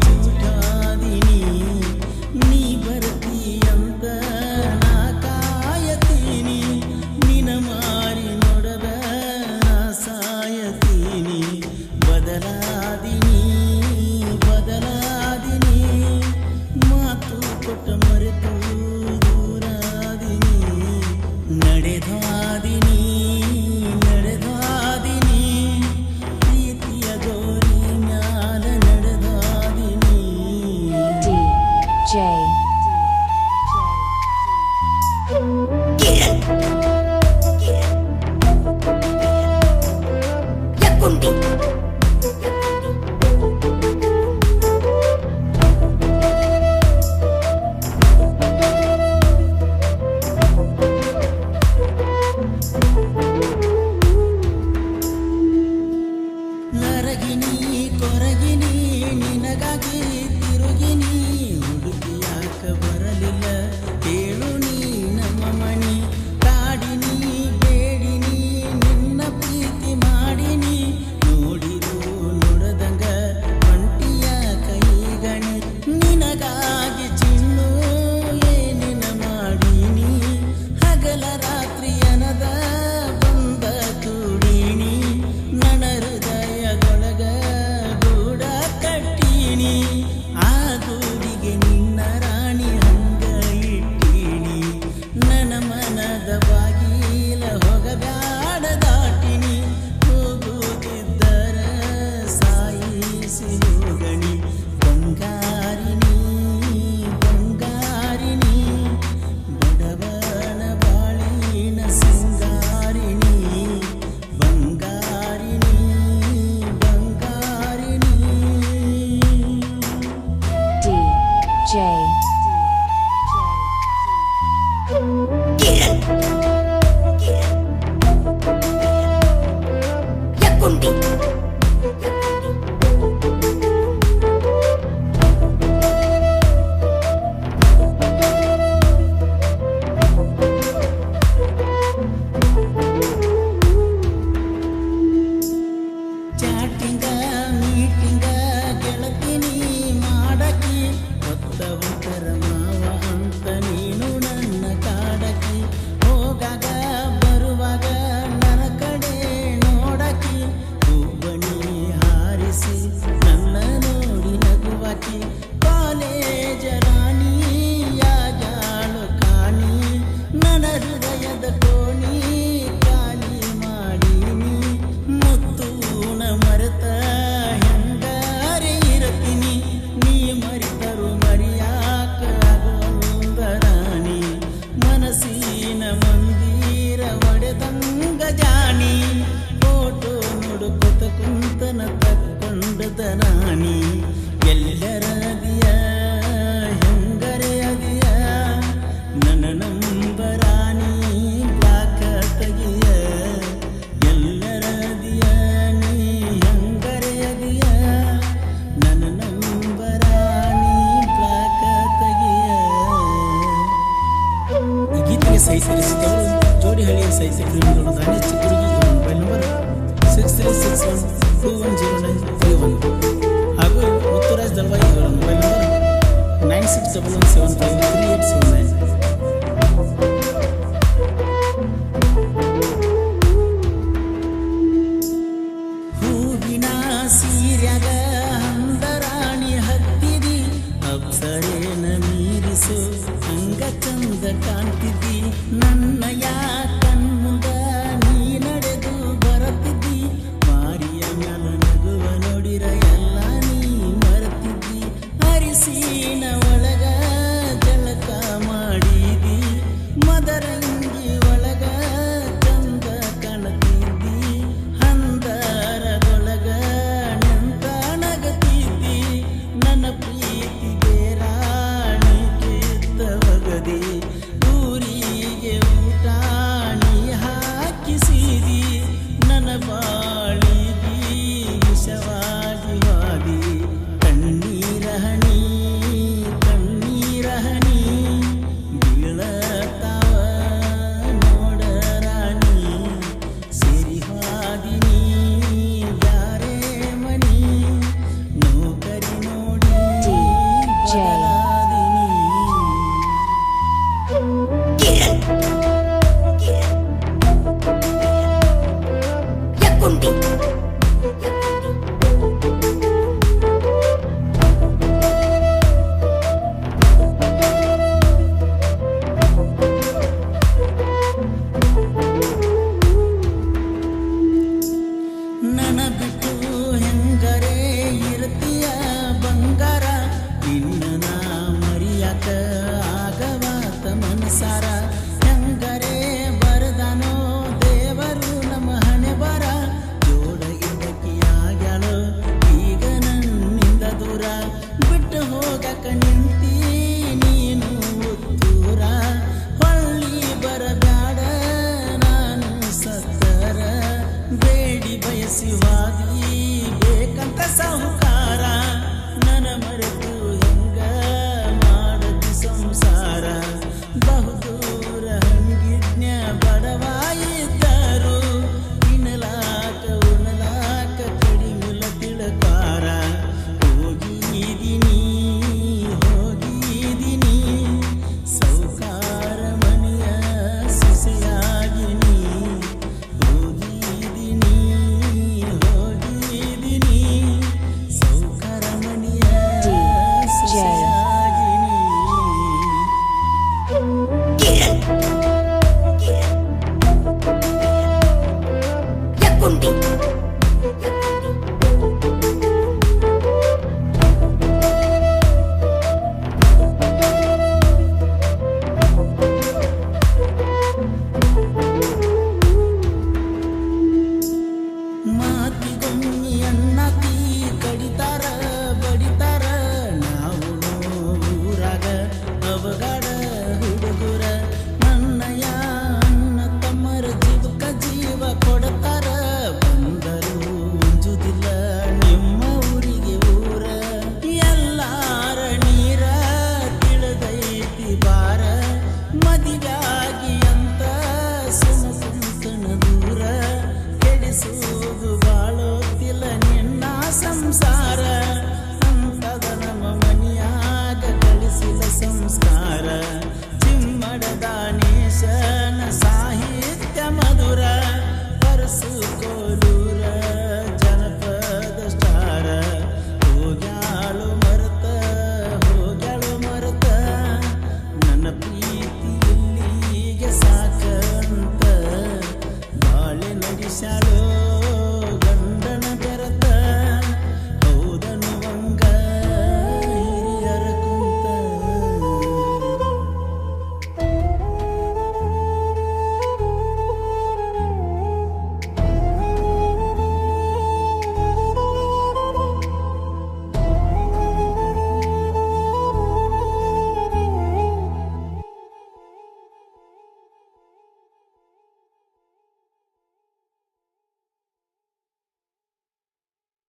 ಚೂಟಾದಿನಿ ನೀ ಬರ್ತಿ ಅಂತ ನಾ ಕಾಯತೀನಿ ನಿನ ಮಾರಿ ನೋಡದ ನಾ ಸಾಯತೀನಿ ಬದಲಾದಿನಿ ಮಾತು ಕೊಟ್ಟ ಮರೆತು ದೂರಾದಿನಿ ನಡೆದಾದಿನಿ ಪ್ರೀತಿಯ ಗೋರಿ ಮ್ಯಾಲ ನಡೆದಾದಿನಿ DJ Yakundi ನರಗಿನಿ ಕೊರಗಿನಿ ನಿನಗಾಗಿ ತಿರುಗಿನಿ ಹುಡುಗಿಯಾಕ ಬರಲಿಲ್ಲ ಕೇಳು ನೀ ನಮ್ಮ ಮಣಿ ಕಾಡಿನಿ ಬೇಡಿನಿ ನಿನ್ನ ಪ್ರೀತಿ ಮಾಡಿನಿ ನೋಡಿದು ನೋಡದಂಗ ಒಂಟಿಯ ಕೈಗಣಿ ನಿನಗಾಗಿ ಚಿನ್ನು ಏನಿನ ಮಾಡಿನಿ ಹಗಲ ರಾತ್ರಿ ಅನದ ಬಂದ ಕೂಡಿನಿ ನನ್ನ ಹೃದಯದೊಳಗ ಗೂಡ ಕಟ್ಟೀನಿ ಆ ಗೂಡಿಗೆ ನಿನ್ನ ರಾಣಿ ಹಂಗ ಇಟ್ಟೀನಿ ನನ್ನ ಮನದ ಬಾಗಿಲ ಹೋಗಬ್ಯಾಡ ದಾಟಿನಿ ಹೋಗುತ್ತಿದ್ದರ ಸಾಯಿಸಿ ಹೋಗಣಿ ಬಂಗಾರಿನಿ ಬಡವನ ಬಾಳಿನ ಸಿಂಗಾರಿನಿ ಬಂಗಾರಿನಿ DJ Yakundi ಚಾಟಿಂಗ ಮೀಟಿಂಗ ಗೆಳತಿನಿ ಮಾಡಕಿ ಹೊತ್ತ ಹೊಂಟರ ಮಾವ ಅಂತ ನೀನು ನನ್ನ ಕಾಡಕಿ ಹೋಗಾಗ ಬರುವಾಗ ನನ್ನ ಕಡೆ ನೋಡಕಿ ಹೂಬಣಿ ಹಾರಿಸಿ ನನ್ನ ನೋಡಿ ನಗುವಾಕಿ ಕಾಲೇಜ ರಾಣಿ ಯಾಗಾಳು ಕಾಣಿ ನನ್ನ ಹೃದಯದ ಕೋಣಿ ಖಾಲಿ ಮಾಡೀನಿ ಮುತ್ತೂನ ಮರೆತ ಹೆಂಗಾರೆ ಇರತೀನಿ ನೀ ಮರಿತರು ಮರಿಯಾಕ ಆಗೋದ ರಾಣಿ ಮನಸ್ಸಿನ ಮಂದಿರ ಒಡೆದಂಗ ಜಾಣಿ ಫೋಟೋ ನೋಡುಕೊತ ಕುಂತನ ತಕ್ಕೊಂಡದ ನಾನಿ ಎಲ್ಲರದಿಯ ಹೆಂಗರೆ ಅದಿಯ ನನ್ನ ನಂಬರಾನಿ ಬ್ಲಾಕ ತೆಗಿಯ ಎಲ್ಲರದಿಯ ನೀ ಹೆಂಗರೆ ಅದಿಯ ನನ್ನ ನಂಬರಾನಿ ಬ್ಲಾಕ ತೆಗಿಯ ಈ ಗೀತೆಗೆ ಸಹಿ ಸೇರಿಸಿದವರು ಜೋಡಿಹಳ್ಳಿಯ ಸಹಿ ಸೇರಿಸಿದವರು ಗಾಣಿ ಚಿಕ್ಕುರುಗಿ ಮೊಬೈಲ್ ನಂಬರ್ 6361210931 ಹಾಗೂ ಮುತ್ತುರಾಜ್ ದಲ್ವಾಯಿ ಅವರ ಮೊಬೈಲ್ ನಂಬರ್ 9611753879. ಹೂವಿನ ಸೀರ್ಯಾಗ ಹಂದರಾಣಿ ಹತ್ತಿದಿ ಅಪ್ಸರೇನ ಮೀರಿಸು ಹಂಗ ಚಂದ ಕಾಣ್ತಿದ್ದಿ ನನ್ನಯ ಕಣ್ಮುಂದ ನೀ ನಡೆದು ಬರತಿದ್ದಿ ಮಾರಿಯ ಮ್ಯಾಲ ನಗುವ ನೋಡಿರ ಎಲ್ಲ ನೀ ಮರೆತಿದ್ದಿ ಅರಿಸಿನ ಒಳಗ ಜಳಕ ಮಾಡಿ ಯಾಕ ಆಗವಾತ ಮನಸಾರ ಹೆಂಗರೇ ಬರದಾನೋ ದೇವರು ನಮ್ಮ ಹಣೆ ಬರ ಜೋಡ ಇದ್ದಕ್ಕಿಯಾಗ್ಯಾಳು ಈಗ ನನ್ನಿಂದ ದೂರ ಬಿಟ್ಟು ಹೋಗಕ ನಿಂತ